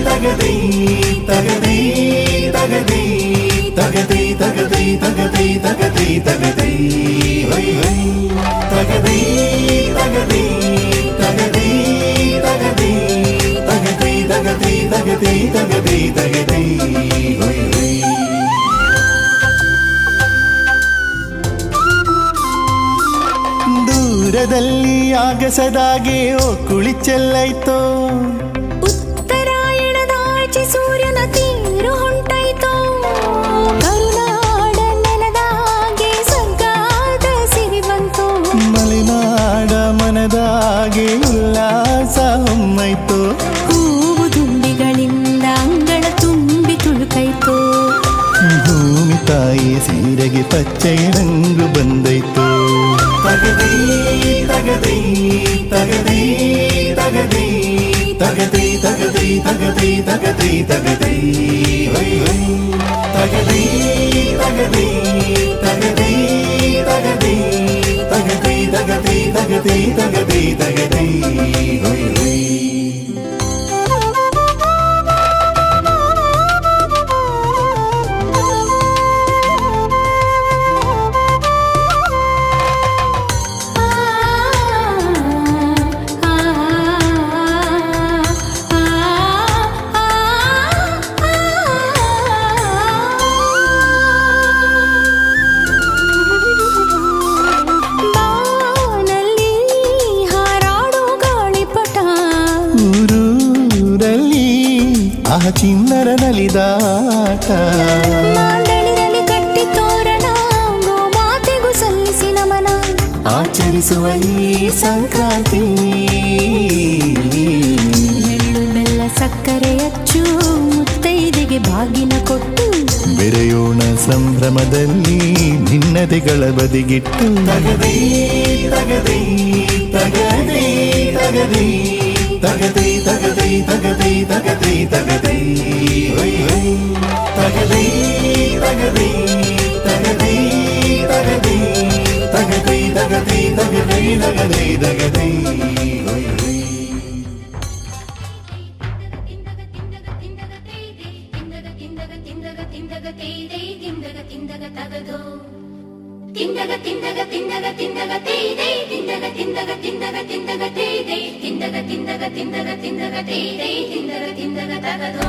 ತಗದಿ ತಗದಿ ತಗದಿ ತಗದಿ ತಗದಿ ತಗದಿ ತಗದಿ ತಗದಿ high high ತಗದಿ ತಗದಿ ತಗದಿ ತಗದಿ ತಗದಿ ತಗದಿ ತಗದಿ ತಗದಿ ತಗದಿ high high ದೂರದಲ್ಲಿ ಆಗಸದಾಗೆ ಓ ಕುಳಿ ಚೆಲ್ಲೈತೋ ಉತ್ತರಾಯಣದಾಚೆ ಸೂರ್ಯನ ತೀರು ಹೊಂಟೈತೋ ಕರುನಾಡ ನೆಲದಾಗೆ ಸರ್ಗಾದ ಸಿರಿ ಬಂತು ಮಲೆನಾಡ ಮನದಾಗೆ ಉಲ್ಲಾಸ ಹೊಮ್ಮೈತೋ ಹೂವು ದುಂಬಿಗಳಿಂದ ಅಂಗಳ ತುಂಬಿ ತುಳುಕೈತೋ ಭೂಮಿ ತಾಯಿಯ ಸೀರೆಗೆ ಪಚ್ಚೆಯ ರಂಗು ಬಂದೈತೋ ತಗದಿ ತಗದಿ ತಗದಿ ತಗದಿ ತಗದಿ ತಗದಿ ತಗದಿ ತಗದಿ ತಗದಿ ಹೈ ಹೈ ತಗದಿ ತಗದಿ ತಗದಿ ತಗದಿ ತಗದಿ ತಗದಿ ತಗದಿ ತಗದಿ ತಗದಿ ಹೈ ಹೈ ಚಿನ್ನರ ನಲಿದಾಟ ಮಾಂಡಳಿನಲ್ಲಿ ಕಟ್ಟಿ ತೋರಣ ಗೋಮಾತೆಗೂ ಸಲ್ಲಿಸಿ ನಮನ ಆಚರಿಸುವ ಈ ಸಂಕ್ರಾಂತಿ ಎಳ್ಳು ಬೆಲ್ಲ ಸಕ್ಕರೆ ಅಚ್ಚು ಮುತ್ತೈದೆಗೆ ಬಾಗಿನ ಕೊಟ್ಟು ಬೆರೆಯೋಣ ಸಂಭ್ರಮದಲ್ಲಿ ಭಿನ್ನತೆಗಳ ಬದಿಗಿಟ್ಟು ತಗದಿ ತಗದಿ ತಗದಿ ತಗದಿ ತಗದಿ ತಗದಿ ತಗದಿ ತಗದಿ ತಗದಿ ಹೈ ಹೈ ತಗದಿ ತಗದಿ ತಗದಿ ತಗದಿ ತಗದಿ ತಗದಿ ತಗದಿ ತಗದಿ ತಗದಿ ಹೈ ಹೈ ತಿಂದಗ ತಿಂದಗ ತಿಂದಗ ತಿಂದಗ ತೇದೈ ತಿಂದಗ ತಿಂದಗ ತಿಂದಗ ತಿಂದಗ ತೇದೈ ತಿಂದಗ ತಿಂದಗ ತಿಂದಗ ತಿಂದಗ ತೇದೈ ತಿಂದಗ ತಿಂದಗ ತಗದೋ